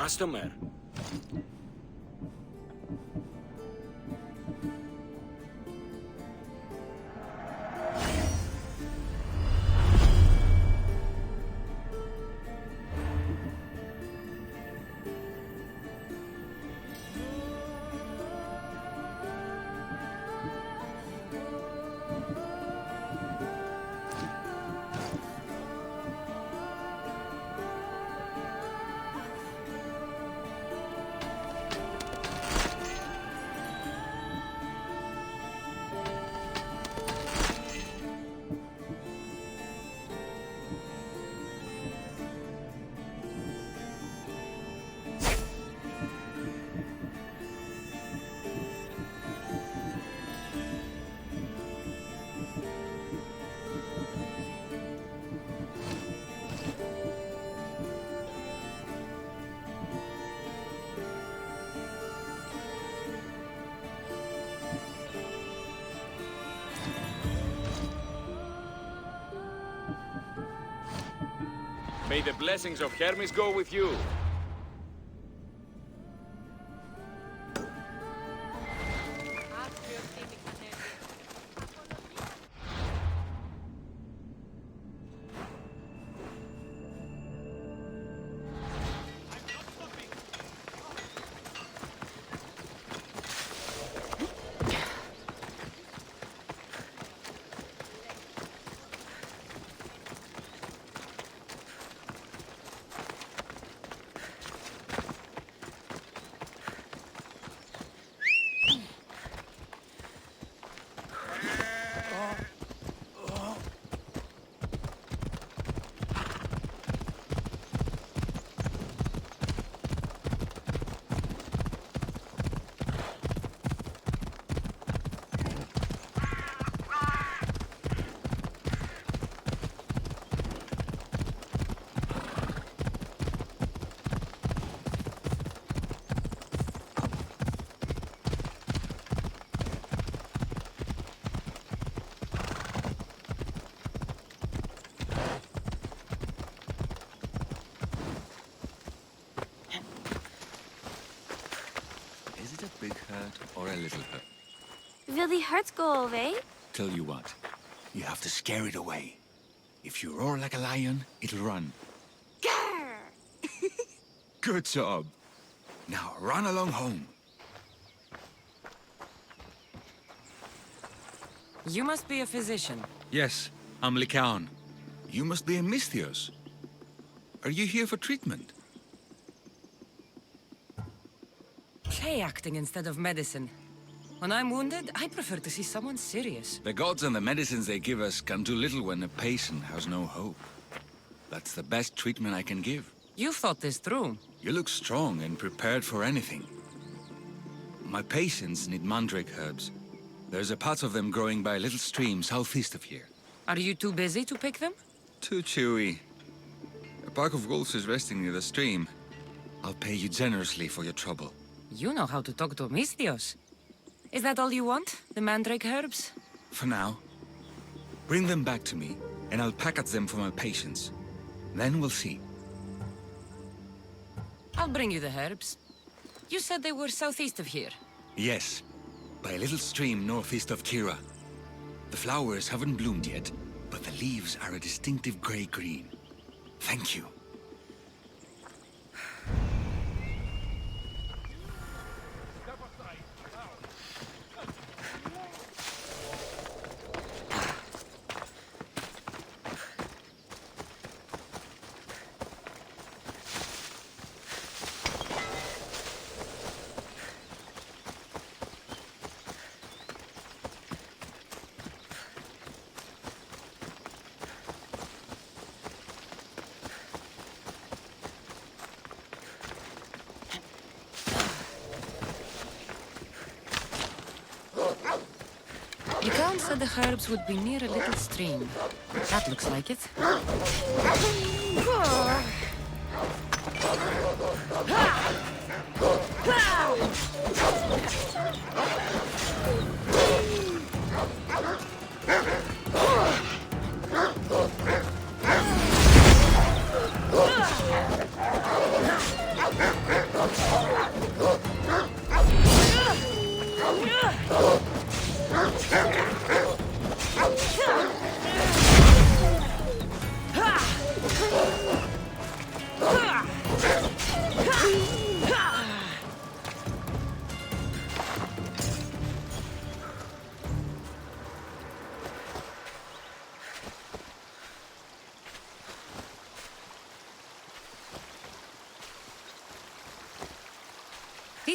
customer. May the blessings of Hermes go with you. Big hurt or a little hurt? Will the hurt go away? Tell you what, you have to scare it away. If you roar like a lion, it'll run. Grr! Good job. Now run along home. You must be a physician. Yes, I'm Lycaon. You must be a Misthios. Are you here for treatment? Play acting instead of medicine. When I'm wounded, I prefer to see someone serious. The gods and the medicines they give us can do little when a patient has no hope. That's the best treatment I can give. You've thought this through. You look strong and prepared for anything. My patients need mandrake herbs. There's a patch of them growing by a little stream southeast of here. Are you too busy to pick them? Too chewy. A pack of wolves is resting near the stream. I'll pay you generously for your trouble. You know how to talk to Misthios. Is that all you want? The mandrake herbs? For now. Bring them back to me, and I'll package them for my patients. Then we'll see. I'll bring you the herbs. You said they were southeast of here. Yes, by a little stream northeast of Kira. The flowers haven't bloomed yet, but the leaves are a distinctive gray-green. Thank you. Lycaon said the herbs would be near a little stream. That looks like it.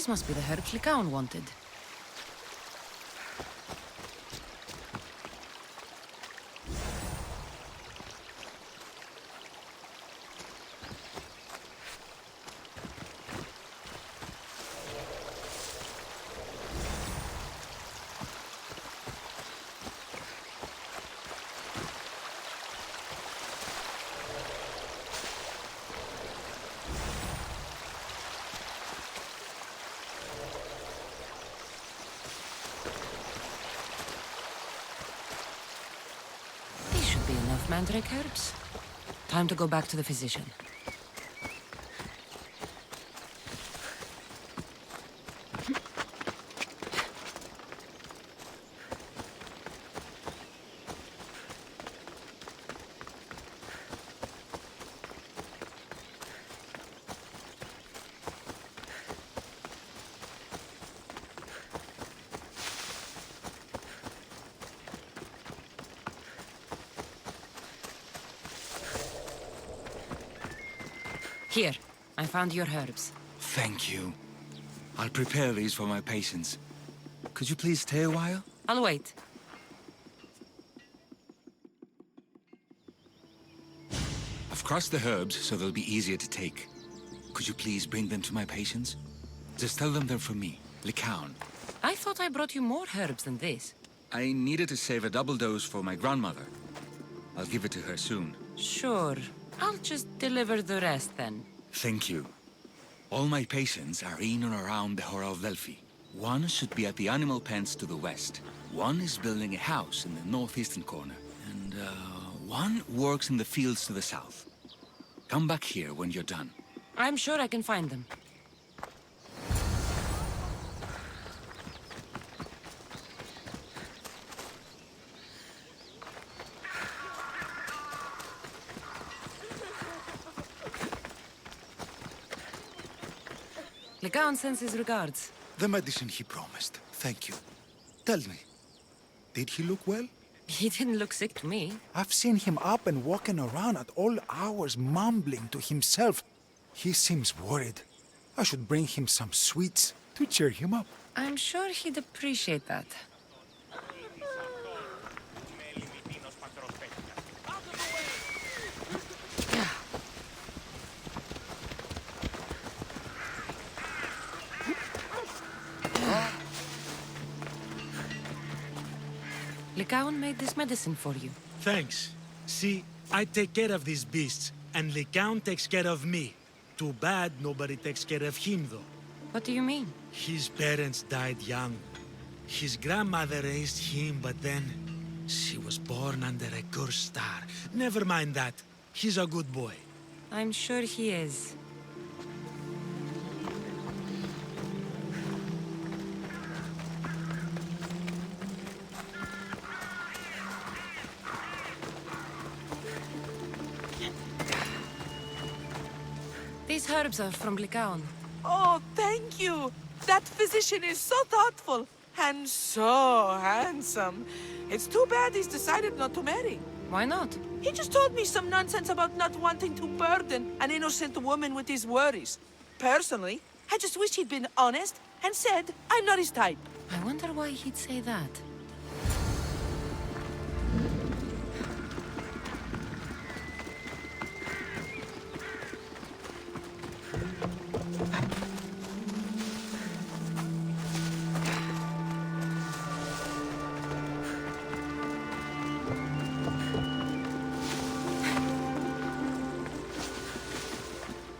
These must be the herbs Lycaon wanted. Mandrake herbs. Time to go back to the physician. Here, I found your herbs. Thank you. I'll prepare these for my patients. Could you please stay a while? I'll wait. I've crossed the herbs so they'll be easier to take. Could you please bring them to my patients? Just tell them they're from me, Lycaon. I thought I brought you more herbs than this. I needed to save a double dose for my grandmother. I'll give it to her soon. Sure. I'll just deliver the rest then. Thank you. All my patients are in and around the Hora of Delphi. One should be at the animal pens to the west. One is building a house in the northeastern corner. And, one works in the fields to the south. Come back here when you're done. I'm sure I can find them. Lycaon sends his regards. The medicine he promised. Thank you. Tell me, did he look well? He didn't look sick to me. I've seen him up and walking around at all hours, mumbling to himself. He seems worried. I should bring him some sweets to cheer him up. I'm sure he'd appreciate that. Lycaon made this medicine for you. Thanks. See, I take care of these beasts, and Lycaon takes care of me. Too bad nobody takes care of him, though. What do you mean? His parents died young. His grandmother raised him, but then she was born under a cursed star. Never mind that. He's a good boy. I'm sure he is. These herbs are from Lycaon. Oh, thank you! That physician is so thoughtful and so handsome. It's too bad he's decided not to marry. Why not? He just told me some nonsense about not wanting to burden an innocent woman with his worries. Personally, I just wish he'd been honest and said I'm not his type. I wonder why he'd say that.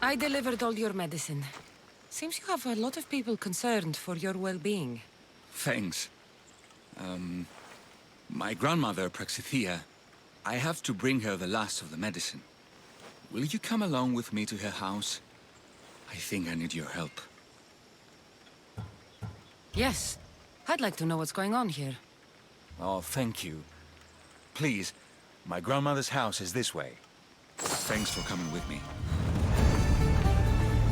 I delivered all your medicine. Seems you have a lot of people concerned for your well-being. Thanks. My grandmother, Praxithea, I have to bring her the last of the medicine. Will you come along with me to her house? I think I need your help. Yes. I'd like to know what's going on here. Oh, thank you. Please, my grandmother's house is this way. Thanks for coming with me.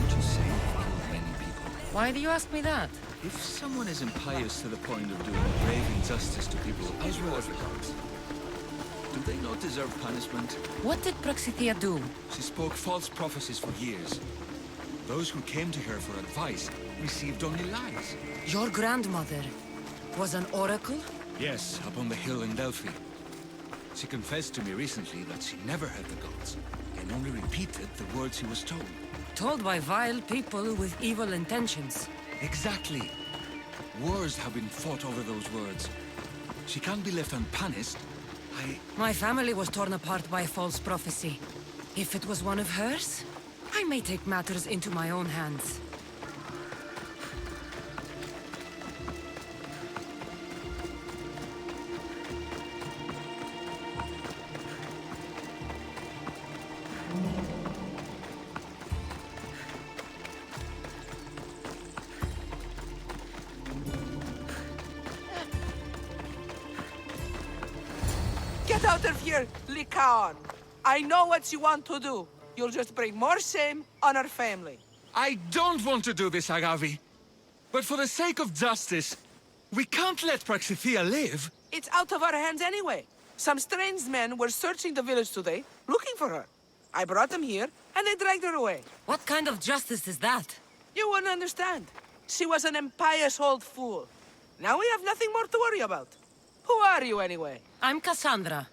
Would you say you've killed many people? Why do you ask me that? If someone is impious to the point of doing grave injustice to people as well as the gods, do they not deserve punishment? What did Praxithea do? She spoke false prophecies for years. Those who came to her for advice received only lies. Your grandmother was an oracle? Yes, up on the hill in Delphi. She confessed to me recently that she never heard the gods, and only repeated the words she was told. Told by vile people with evil intentions. Exactly. Wars have been fought over those words. She can't be left unpunished. My family was torn apart by false prophecy. If it was one of hers, I may take matters into my own hands. Get out of here, Lycaon! I know what you want to do. You'll just bring more shame on our family. I don't want to do this, Agavi. But for the sake of justice, we can't let Praxithea live. It's out of our hands anyway. Some strange men were searching the village today, looking for her. I brought them here, and they dragged her away. What kind of justice is that? You wouldn't understand. She was an impious old fool. Now we have nothing more to worry about. Who are you, anyway? I'm Kassandra.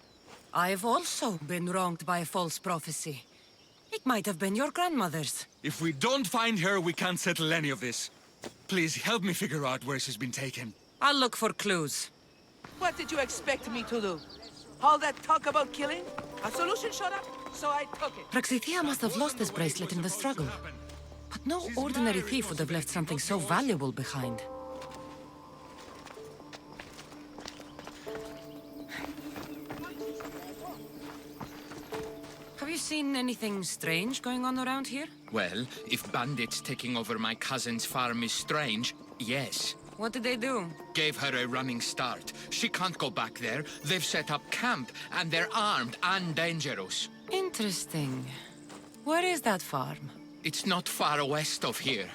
I've also been wronged by false prophecy. It might have been your grandmother's. If we don't find her, we can't settle any of this. Please, help me figure out where she's been taken. I'll look for clues. What did you expect me to do? All that talk about killing? A solution showed up, so I took it. Praxithea must have lost this bracelet in the struggle. But no ordinary thief would have left something so valuable behind. Have you seen anything strange going on around here? Well, if bandits taking over my cousin's farm is strange, yes. What did they do? Gave her a running start. She can't go back there. They've set up camp, and they're armed and dangerous. Interesting. Where is that farm? It's not far west of here,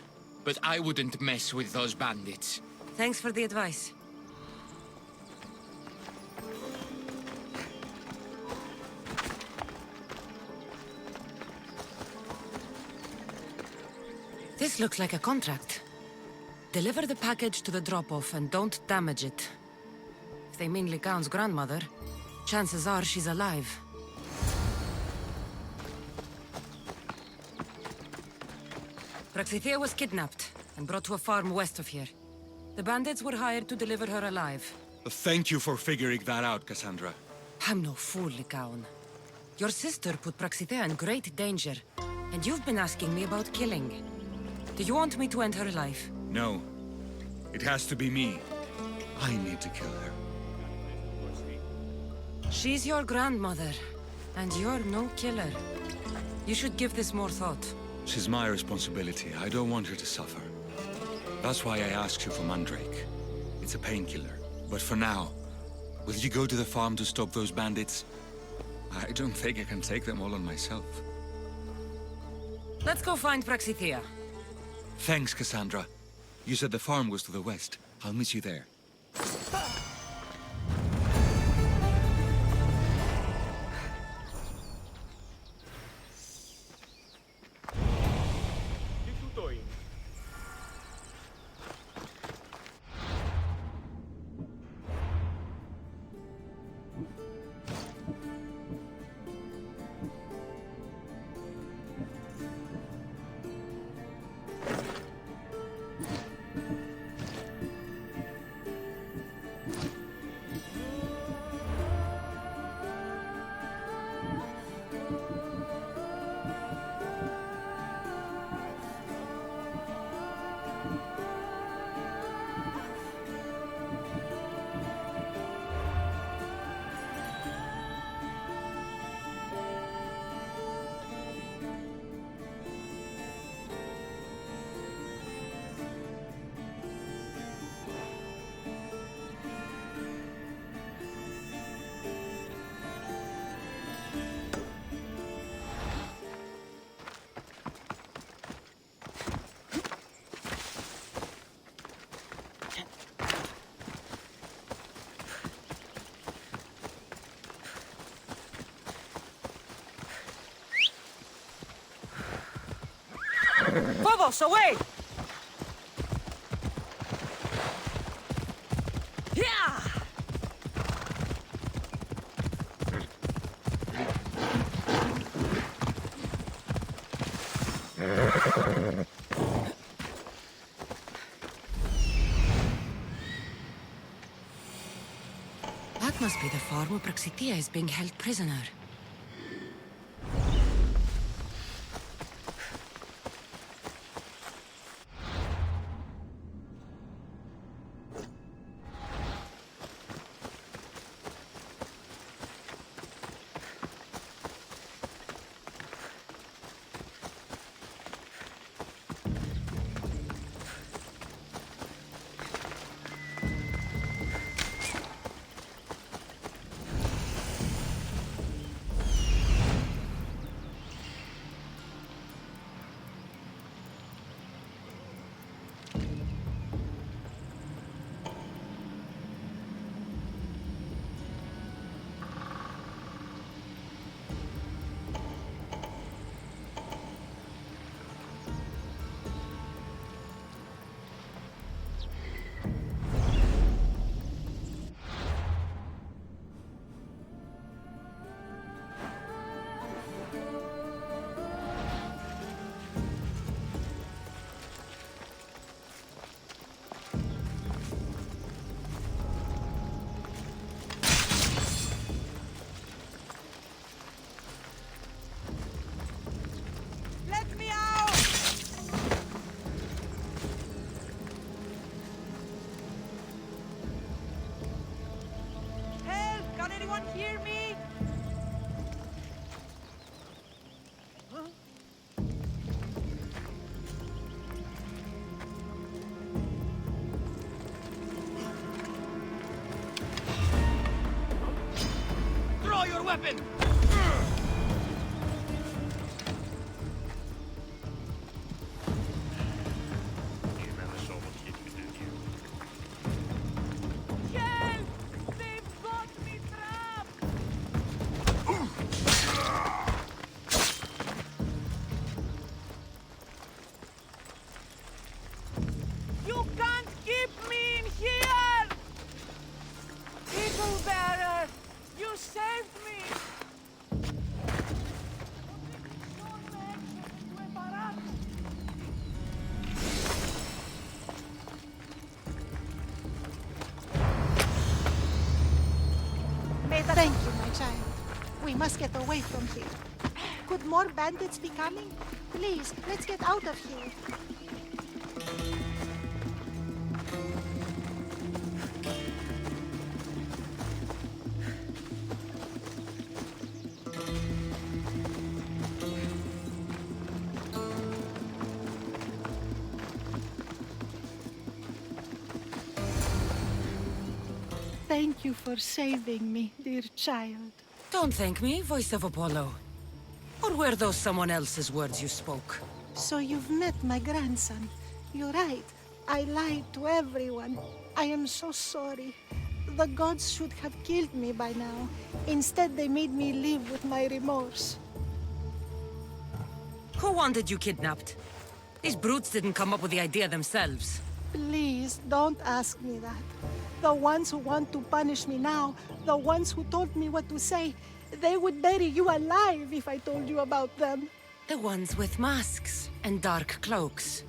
but I wouldn't mess with those bandits. Thanks for the advice. This looks like a contract. Deliver the package to the drop-off and don't damage it. If they mean Lycaon's grandmother, chances are she's alive. Praxithea was kidnapped and brought to a farm west of here. The bandits were hired to deliver her alive. Thank you for figuring that out, Kassandra. I'm no fool, Lycaon. Your sister put Praxithea in great danger, and you've been asking me about killing. Do you want me to end her life? No. It has to be me. I need to kill her. She's your grandmother, and you're no killer. You should give this more thought. She's my responsibility. I don't want her to suffer. That's why I asked you for Mandrake. It's a painkiller. But for now, will you go to the farm to stop those bandits? I don't think I can take them all on myself. Let's go find Praxithea. Thanks, Kassandra. You said the farm was to the west. I'll meet you there. Phobos, away! Yeah! That must be the farm where Praxitia is being held prisoner. Hear me? Draw your weapon! You can't keep me in here! Eagle bearer, you saved me! Thank you, my child. We must get away from here. Could more bandits be coming? Please, let's get out of here. Thank you for saving me, dear child. Don't thank me, voice of Apollo. Or were those someone else's words you spoke? So you've met my grandson. You're right. I lied to everyone. I am so sorry. The gods should have killed me by now. Instead, they made me live with my remorse. Who wanted you kidnapped? These brutes didn't come up with the idea themselves. Please, don't ask me that. The ones who want to punish me now, the ones who told me what to say, they would bury you alive if I told you about them. The ones with masks and dark cloaks.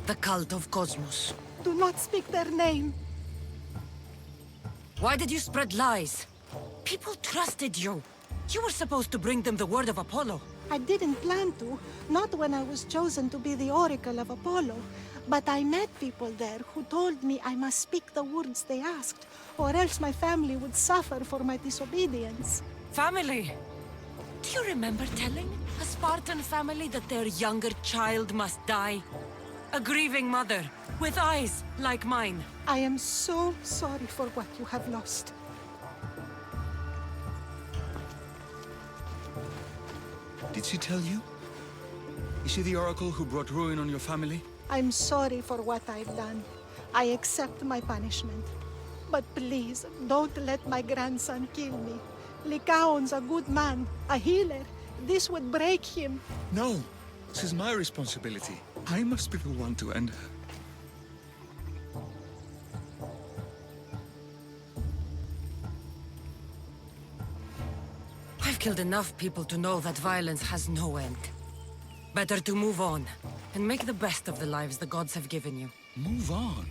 The cult of Cosmos. Do not speak their name. Why did you spread lies? People trusted you. You were supposed to bring them the word of Apollo. I didn't plan to, not when I was chosen to be the Oracle of Apollo. But I met people there who told me I must speak the words they asked, or else my family would suffer for my disobedience. Family? Do you remember telling a Spartan family that their younger child must die? A grieving mother, with eyes like mine. I am so sorry for what you have lost. Did she tell you? Is she the oracle who brought ruin on your family? I'm sorry for what I've done. I accept my punishment. But please, don't let my grandson kill me. Lycaon's a good man, a healer. This would break him. No, this is my responsibility. I must be the one to end her. I've killed enough people to know that violence has no end. Better to move on, and make the best of the lives the gods have given you. Move on?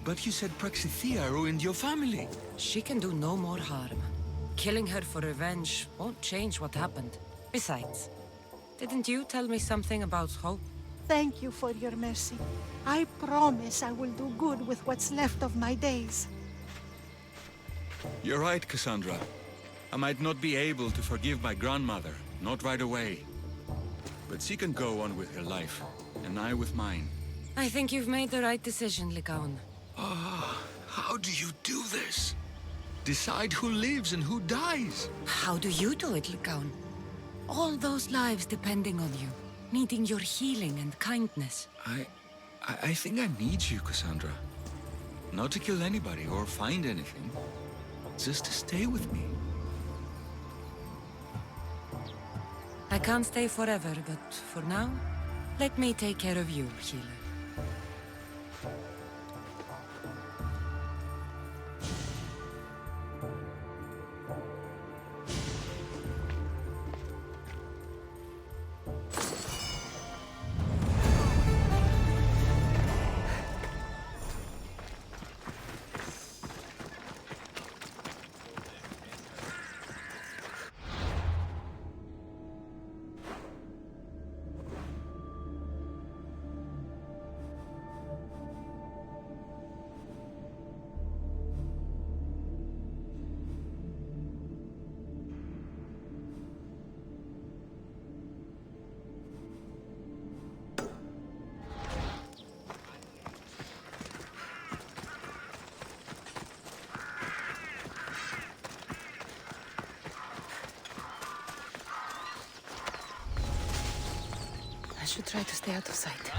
But you said Praxithea ruined your family. She can do no more harm. Killing her for revenge won't change what happened. Besides, didn't you tell me something about hope? Thank you for your mercy. I promise I will do good with what's left of my days. You're right, Kassandra. I might not be able to forgive my grandmother, not right away. But she can go on with her life, and I with mine. I think you've made the right decision, Lycaon. How do you do this? Decide who lives and who dies? How do you do it, Lycaon? All those lives depending on you, needing your healing and kindness. I think I need you, Kassandra. Not to kill anybody or find anything. Just to stay with me. I can't stay forever, but for now, let me take care of you, healer. I should try to stay out of sight.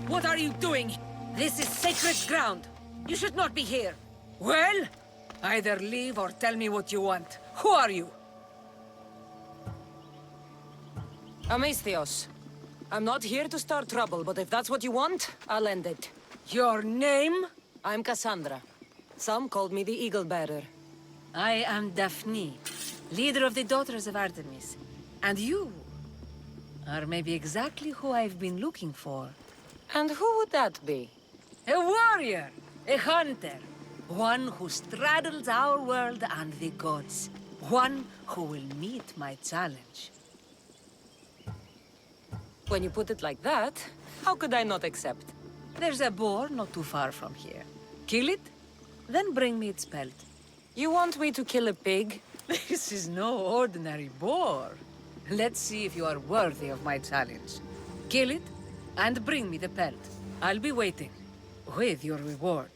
What are you doing? This is sacred ground. You should not be here. Well, either leave or tell me what you want. Who are you? Amestios. I'm not here to start trouble, but if that's what you want, I'll end it. Your name? I'm Kassandra. Some called me the Eagle Bearer. I am Daphne, leader of the Daughters of Artemis. And you are maybe exactly who I've been looking for. And who would that be? A warrior, a hunter, one who straddles our world and the gods. One who will meet my challenge. When you put it like that, how could I not accept? There's a boar not too far from here. Kill it, then bring me its pelt. You want me to kill a pig? This is no ordinary boar. Let's see if you are worthy of my challenge. Kill it, and bring me the pelt. I'll be waiting, with your reward.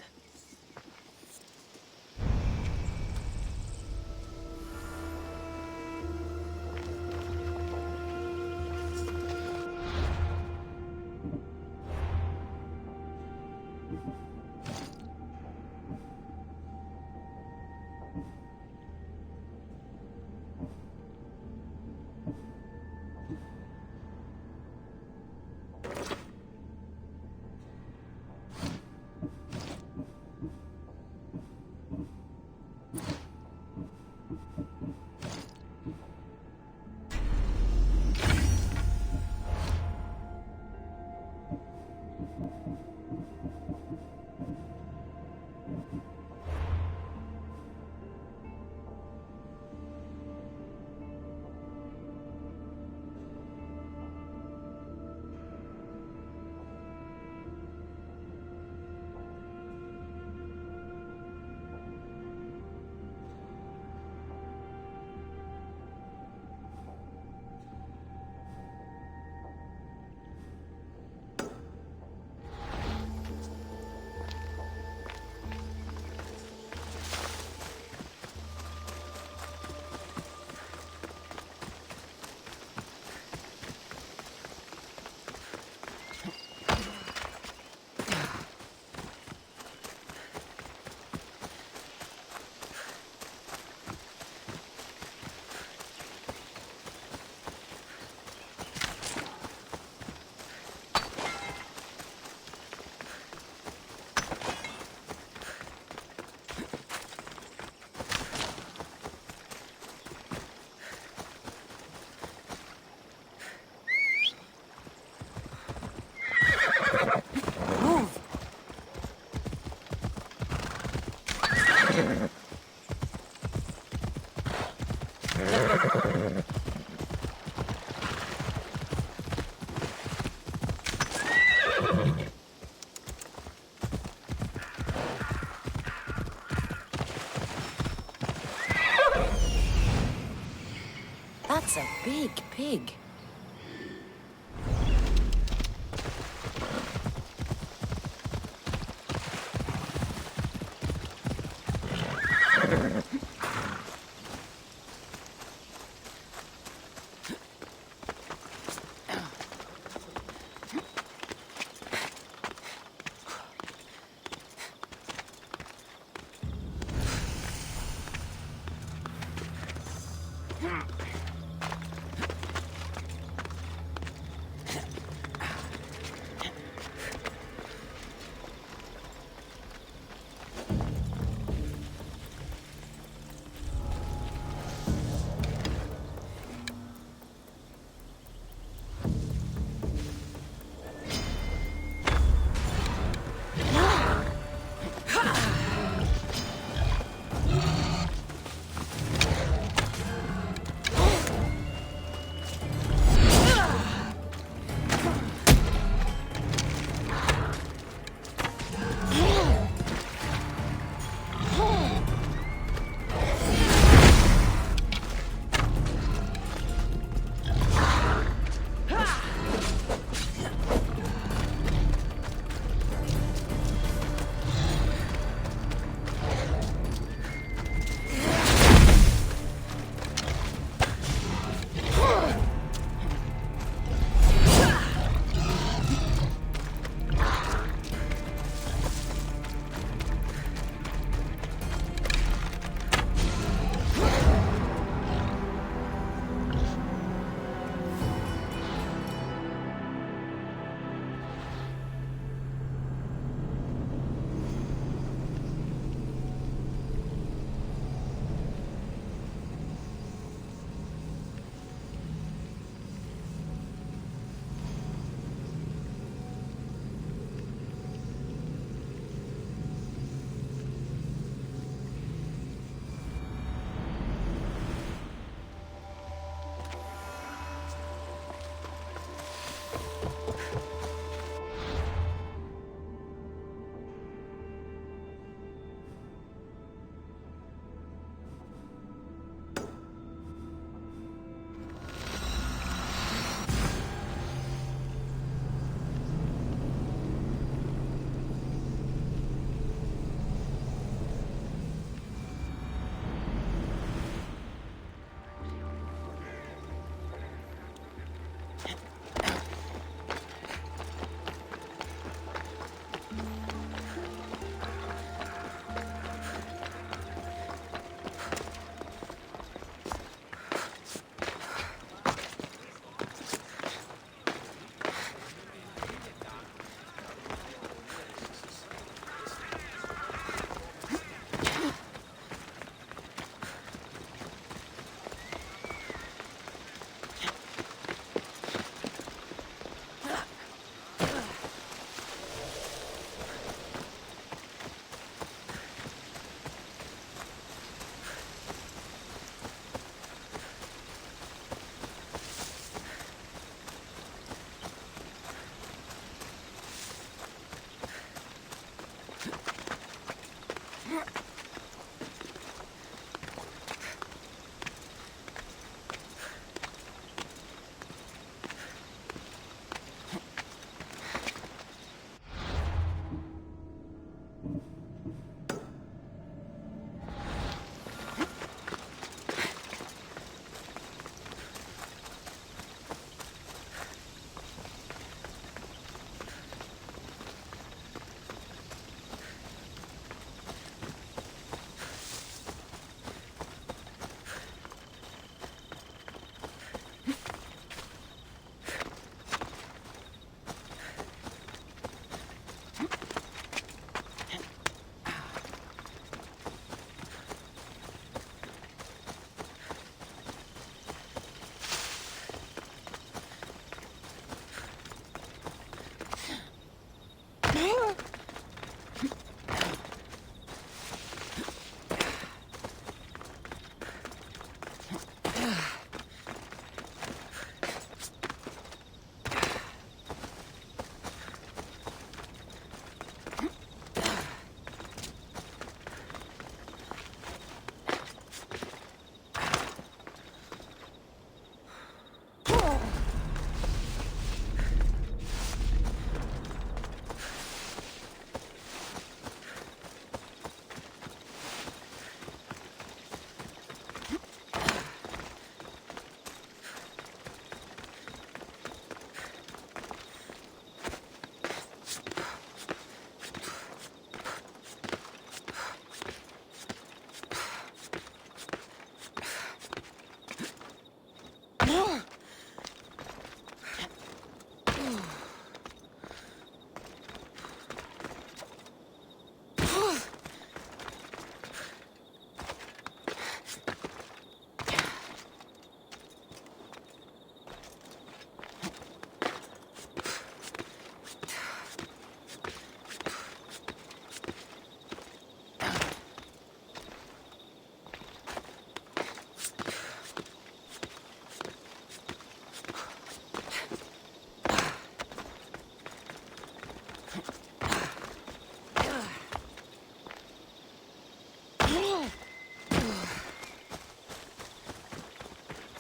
That's a big pig.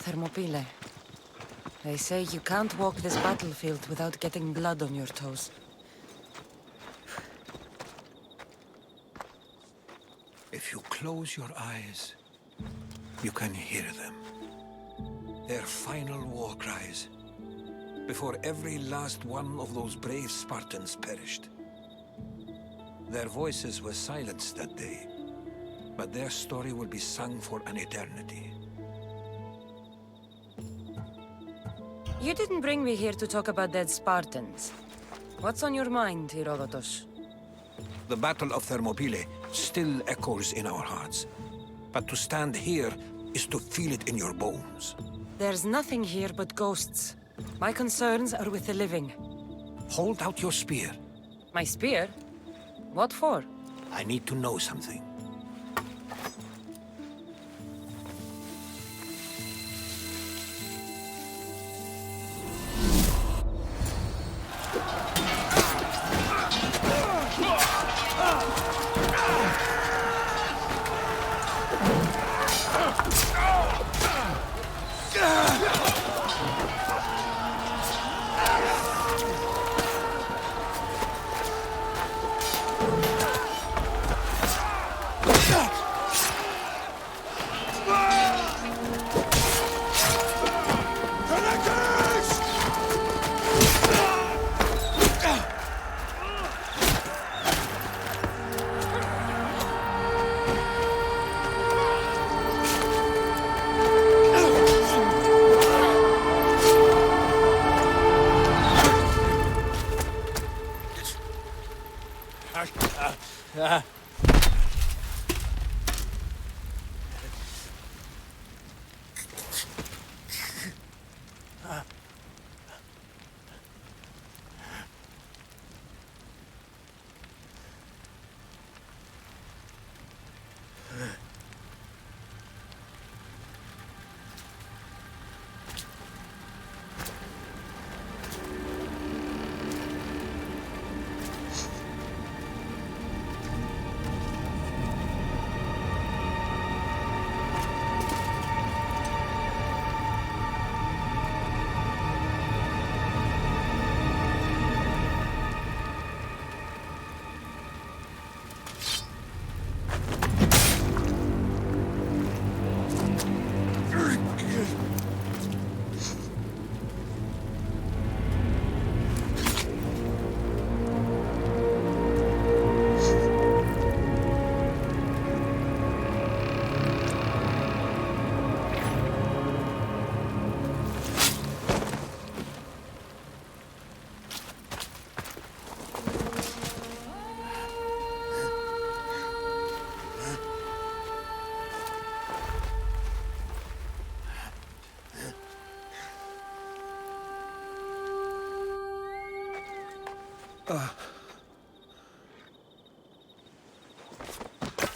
Thermopylae. They say you can't walk this battlefield without getting blood on your toes. If you close your eyes, you can hear them. Their final war cries, before every last one of those brave Spartans perished. Their voices were silenced that day, but their story will be sung for an eternity. You didn't bring me here to talk about dead Spartans. What's on your mind, Herodotos? The Battle of Thermopylae still echoes in our hearts, but to stand here is to feel it in your bones. There's nothing here but ghosts. My concerns are with the living. Hold out your spear. My spear? What for? I need to know something.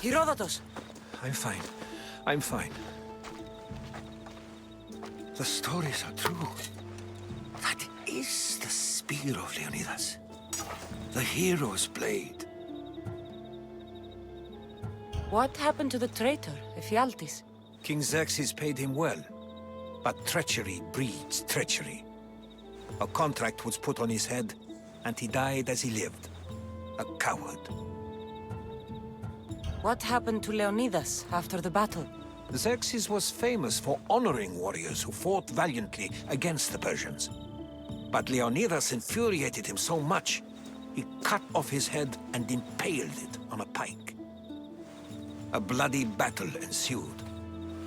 Herodotos! I'm fine. I'm fine. The stories are true. That is the Spear of Leonidas. The hero's blade. What happened to the traitor, Ephialtes? King Xerxes paid him well, but treachery breeds treachery. A contract was put on his head, and he died as he lived. A coward. What happened to Leonidas after the battle? Xerxes was famous for honoring warriors who fought valiantly against the Persians. But Leonidas infuriated him so much, he cut off his head and impaled it on a pike. A bloody battle ensued,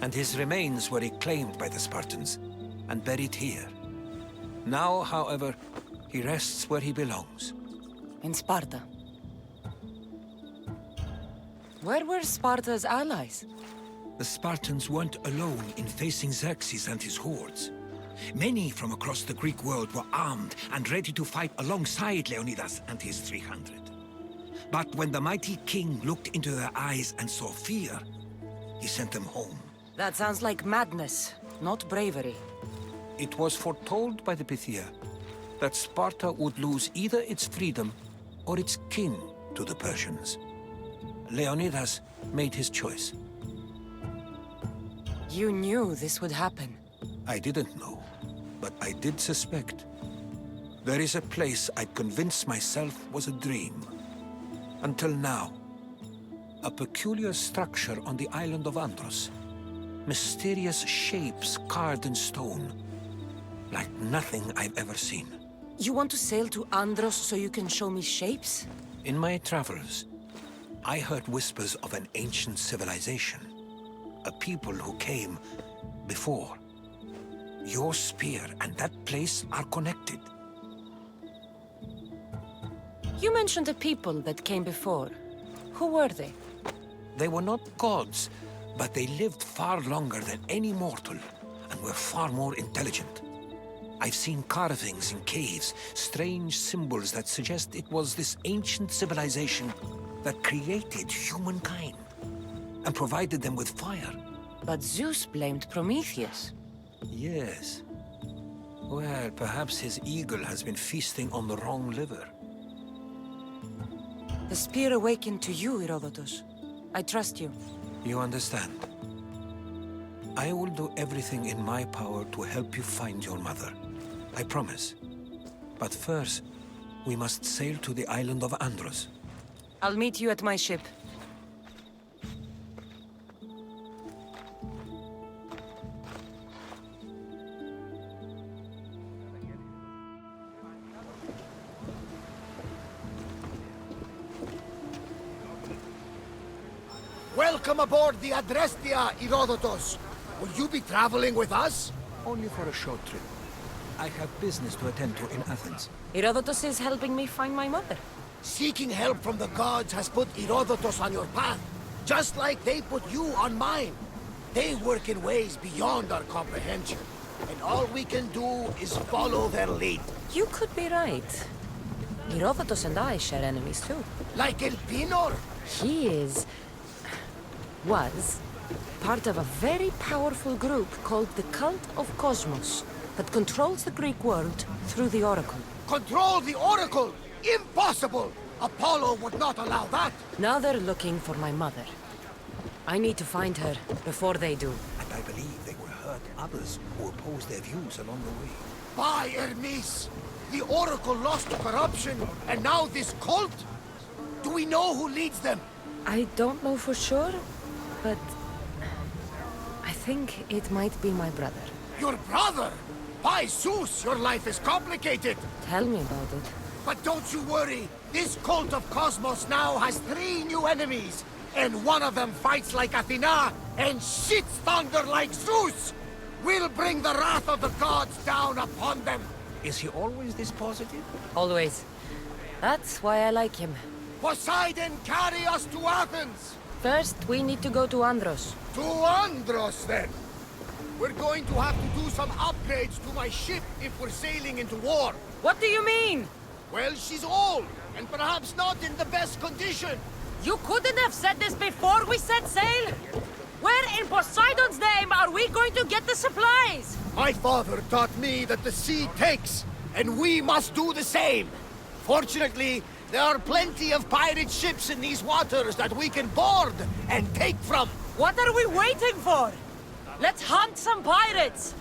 and his remains were reclaimed by the Spartans and buried here. Now, however, he rests where he belongs. In Sparta. Where were Sparta's allies? The Spartans weren't alone in facing Xerxes and his hordes. Many from across the Greek world were armed and ready to fight alongside Leonidas and his 300. But when the mighty king looked into their eyes and saw fear, he sent them home. That sounds like madness, not bravery. It was foretold by the Pythia that Sparta would lose either its freedom or its king to the Persians. Leonidas made his choice. You knew this would happen. I didn't know, but I did suspect. There is a place I'd convinced myself was a dream. Until now. A peculiar structure on the island of Andros. Mysterious shapes carved in stone. Like nothing I've ever seen. You want to sail to Andros so you can show me shapes? In my travels, I heard whispers of an ancient civilization. A people who came before. Your spear and that place are connected. You mentioned a people that came before. Who were they? They were not gods, but they lived far longer than any mortal, and were far more intelligent. I've seen carvings in caves, strange symbols that suggest it was this ancient civilization that created humankind, and provided them with fire. But Zeus blamed Prometheus. Yes. Well, perhaps his eagle has been feasting on the wrong liver. The spear awakened to you, Herodotos. I trust you. You understand. I will do everything in my power to help you find your mother. I promise. But first, we must sail to the island of Andros. I'll meet you at my ship. Welcome aboard the Adrestia, Herodotos. Will you be traveling with us? Only for a short trip. I have business to attend to in Athens. Herodotos is helping me find my mother. Seeking help from the gods has put Herodotos on your path, just like they put you on mine. They work in ways beyond our comprehension, and all we can do is follow their lead. You could be right. Herodotos and I share enemies too. Like Elpinor? He was part of a very powerful group called the Cult of Cosmos that controls the Greek world through the Oracle. Control the Oracle? Impossible! Apollo would not allow that! Now they're looking for my mother. I need to find her before they do. And I believe they will hurt others who oppose their views along the way. By Hermes! The Oracle lost to corruption, and now this cult? Do we know who leads them? I don't know for sure, but I think it might be my brother. Your brother? By Zeus, your life is complicated! Tell me about it. But don't you worry, this cult of Cosmos now has 3 new enemies, and one of them fights like Athena and shits thunder like Zeus! We'll bring the wrath of the gods down upon them! Is he always this positive? Always. That's why I like him. Poseidon, carry us to Athens! First, we need to go to Andros. To Andros, then! We're going to have to do some upgrades to my ship if we're sailing into war. What do you mean? Well, she's old, and perhaps not in the best condition. You couldn't have said this before we set sail? Where in Poseidon's name are we going to get the supplies? My father taught me that the sea takes, and we must do the same. Fortunately, there are plenty of pirate ships in these waters that we can board and take from. What are we waiting for? Let's hunt some pirates!